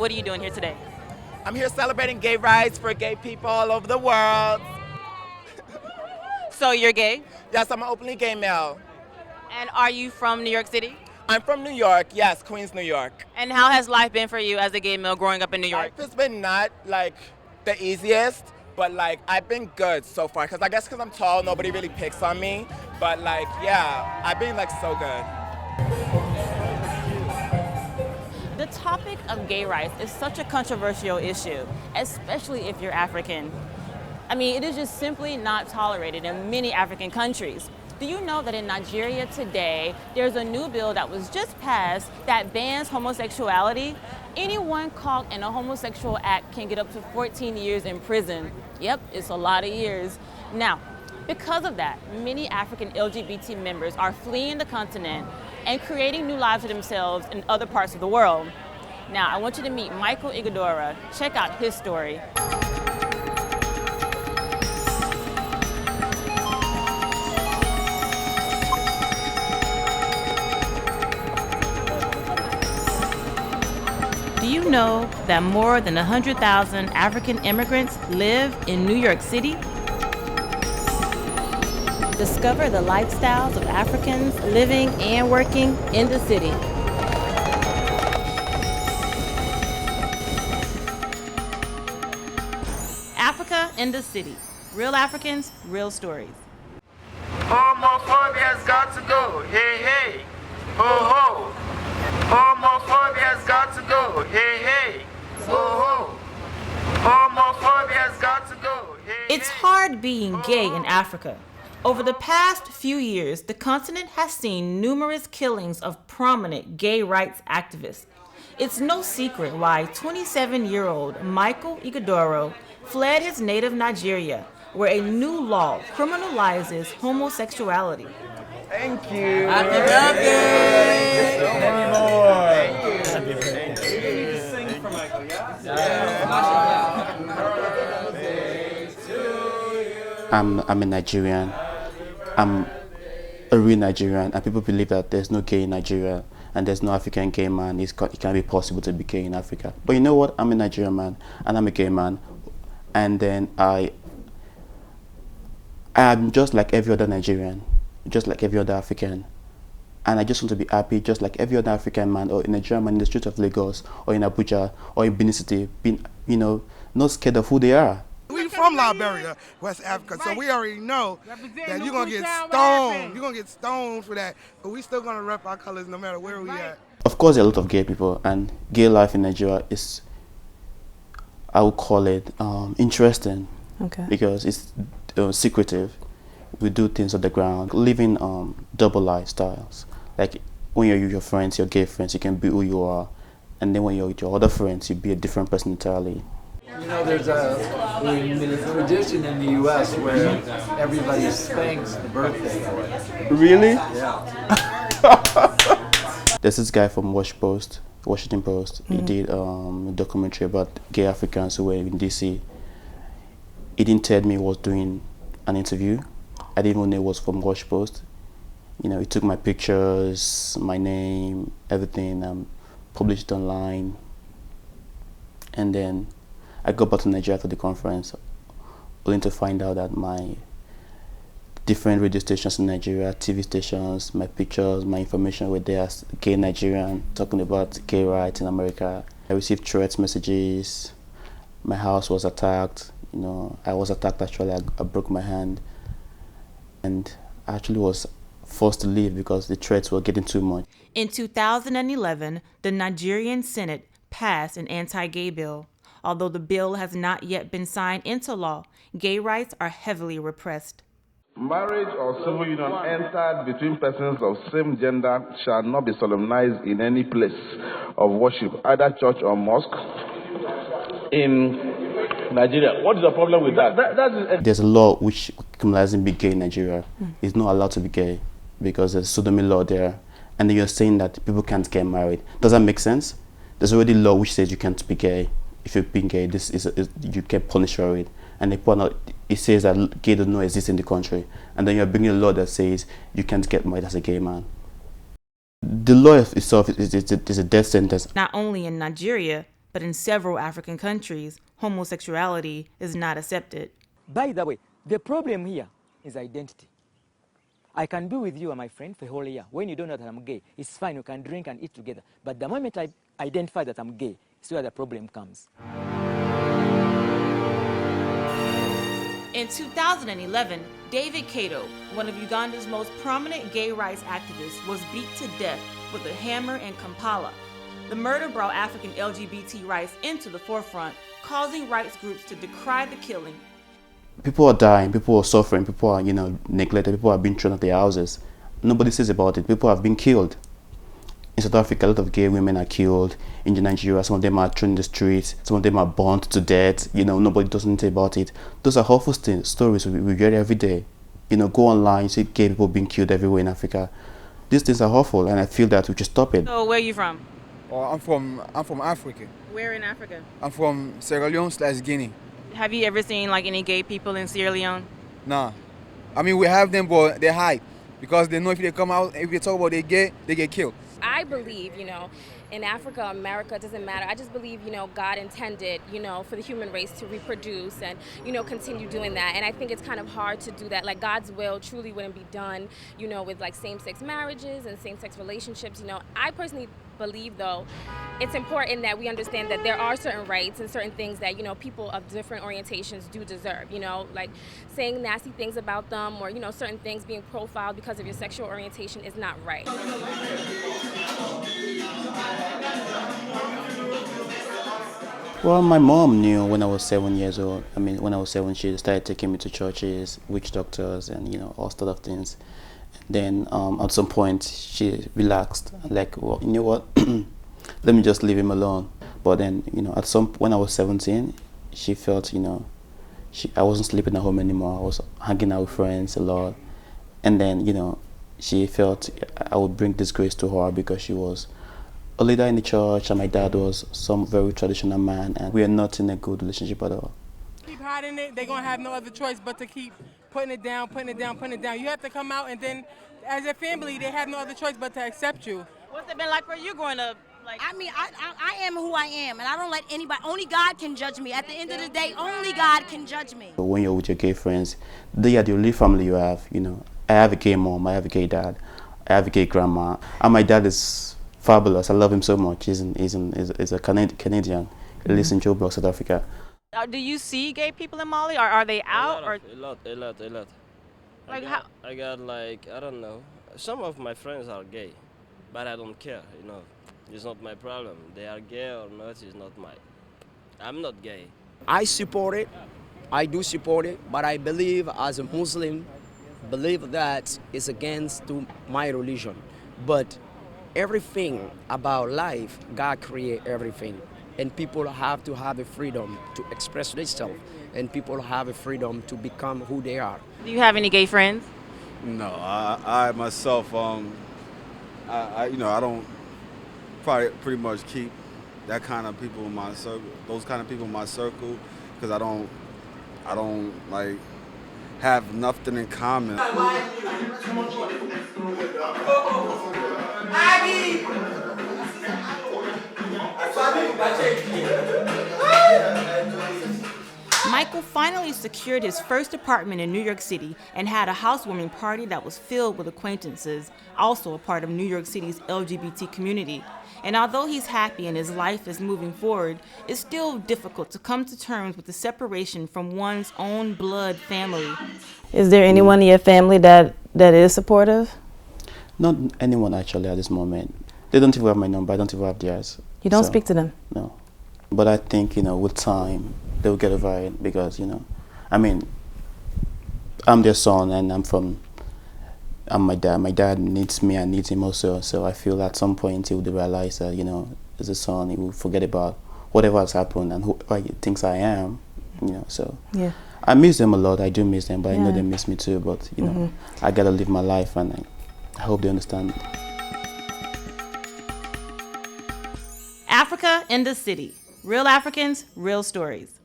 What are you doing here today? I'm here celebrating gay rights for gay people all over the world. So you're gay? Yes, I'm an openly gay male. And are you from New York City? I'm from New York, yes, Queens, New York. And how has life been for you as a gay male growing up in New York? Life has been not like the easiest, but like I've been good so far. Cause I guess because I'm tall, nobody really picks on me. But like, yeah, I've been like so good. The topic of gay rights is such a controversial issue, especially if you're African. I mean, it is just simply not tolerated in many African countries. Do you know that in Nigeria today, there's a new bill that was just passed that bans homosexuality? Anyone caught in a homosexual act can get up to 14 years in prison. Yep, it's a lot of years. Now, because of that, many African LGBT members are fleeing the continent and creating new lives for themselves in other parts of the world. Now, I want you to meet Michael Ighodaro. Check out his story. Do you know that more than 100,000 African immigrants live in New York City? Discover the lifestyles of Africans living and working in the city. Africa in the city. Real Africans, real stories. Homophobia's got to go, hey hey, ho ho. Homophobia's got to go, hey hey, ho ho. Homophobia's got to go, hey. It's hard being gay in Africa. Over the past few years, the continent has seen numerous killings of prominent gay rights activists. It's no secret why 27-year-old Michael Ighodaro fled his native Nigeria, where a new law criminalizes homosexuality. Thank you. Happy birthday! Many more. I'm a Nigerian. I'm a real Nigerian, and people believe that there's no gay in Nigeria and there's no African gay man. It can't be possible to be gay in Africa. But you know what? I'm a Nigerian man and I'm a gay man, and then I'm just like every other Nigerian, just like every other African, and I just want to be happy, just like every other African man or a Nigerian man in the streets of Lagos or in Abuja or in Benin City, being, not scared of who they are. We from Liberia, West Africa, so we already know that you're gonna get stoned. You're gonna get stoned for that, but we still gonna rep our colors no matter where we at. Of course, there are a lot of gay people, and gay life in Nigeria is, I would call it interesting, because it's secretive. We do things on the ground, living double lifestyles. Like when you're with your friends, your gay friends, you can be who you are, and then when you're with your other friends, you be a different person entirely. You know, there's a tradition in the U.S. where everybody spanks the birthday boy. Really? Yeah. There's this guy from Washington Post. He did a documentary about gay Africans who were in D.C. He didn't tell me he was doing an interview. I didn't even know it was from Washington Post. He took my pictures, my name, everything, published it online, and then I got back to Nigeria for the conference, only to find out that my different radio stations in Nigeria, TV stations, my pictures, my information were there as gay Nigerian, talking about gay rights in America. I received threats messages. My house was attacked. I was attacked actually. I broke my hand. And I actually was forced to leave because the threats were getting too much. In 2011, the Nigerian Senate passed an anti-gay bill. Although the bill has not yet been signed into law, gay rights are heavily repressed. Marriage or civil union entered between persons of same gender shall not be solemnized in any place of worship, either church or mosque, in Nigeria. What is the problem with that? There's a law which criminalizes being gay in Nigeria. It's not allowed to be gay because there's sodomy law there, and then you're saying that people can't get married. Does that make sense? There's already law which says you can't be gay. If you're being gay, you get punished for it. And it says that gay does not exist in the country. And then you're bringing a law that says you can't get married as a gay man. The law itself is a death sentence. Not only in Nigeria, But in several African countries, homosexuality is not accepted. By the way, the problem here is identity. I can be with you and my friend for a whole year. When you don't know that I'm gay, it's fine, you can drink and eat together. But the moment I identify that I'm gay, it's where the problem comes. In 2011, David Kato, one of Uganda's most prominent gay rights activists, was beat to death with a hammer in Kampala. The murder brought African LGBT rights into the forefront, causing rights groups to decry the killing. People are dying, people are suffering, people are, neglected, people are being thrown out of their houses. Nobody says about it. People have been killed. In South Africa, a lot of gay women are killed. In Nigeria, some of them are thrown in the streets, some of them are burnt to death. Nobody does anything about it. Those are awful stories we hear every day. Go online, you see gay people being killed everywhere in Africa. These things are awful, and I feel that we should stop it. So where are you from? Oh, I'm from Africa. Where in Africa? I'm from Sierra Leone/Guinea. Have you ever seen like any gay people in Sierra Leone? Nah. I mean, we have them, but they hide because they know if they come out, if they talk about they gay, they get killed. I believe, in Africa, America, it doesn't matter. I just believe, God intended, for the human race to reproduce and, continue doing that. And I think it's kind of hard to do that. Like God's will truly wouldn't be done, with like same-sex marriages and same-sex relationships. I personally believe, though, it's important that we understand that there are certain rights and certain things that, people of different orientations do deserve, like saying nasty things about them or, certain things being profiled because of your sexual orientation is not right. Well, my mom knew when I was 7 years old. I mean, when I was 7, she started taking me to churches, witch doctors, and all sort of things. Then at some point, she relaxed. Like, well, you know what? Let me just leave him alone. But then, when I was 17, she felt, I wasn't sleeping at home anymore. I was hanging out with friends a lot. And then, she felt I would bring disgrace to her because she was a leader in the church, and my dad was some very traditional man, and we are not in a good relationship at all. Keep hiding it, they're gonna have no other choice but to keep putting it down, putting it down, putting it down. You have to come out, and then as a family, they have no other choice but to accept you. What's it been like for you growing up? I mean, I am who I am, and I don't let anybody, only God can judge me. At the end of the day, only God can judge me. When you're with your gay friends, they are the only family you have, I have a gay mom, I have a gay dad, I have a gay grandma, and my dad is fabulous. I love him so much. He's a Canadian. He lives in Joburg, South Africa. Do you see gay people in Mali, or are they out? A lot. Like how? I got like, I don't know. Some of my friends are gay, but I don't care. It's not my problem. They are gay or not. It's not I'm not gay. I support it. I do support it, but I believe as a Muslim, that it's against to my religion. But everything about life, God created everything. And people have to have a freedom to express themselves. And people have a freedom to become who they are. Do you have any gay friends? No, I myself, I don't probably pretty much keep that kind of people in my circle, those kind of people in my circle, because I don't like have nothing in common. Michael finally secured his first apartment in New York City and had a housewarming party that was filled with acquaintances, also a part of New York City's LGBT community. And although he's happy and his life is moving forward, it's still difficult to come to terms with the separation from one's own blood family. Is there anyone in your family that is supportive? Not anyone actually at this moment. They don't even have my number. I don't even have theirs. You don't speak to them? No. But I think, with time, they'll get over it because, I mean, I'm their son and I'm my dad. My dad needs me, I need him also. So I feel at some point he would realize that, as a son, he will forget about whatever has happened and who he thinks I am, so. Yeah. I miss them a lot. I do miss them, but I know they miss me too. But, I got to live my life, and I hope they understand. Africa in the City. Real Africans, real stories.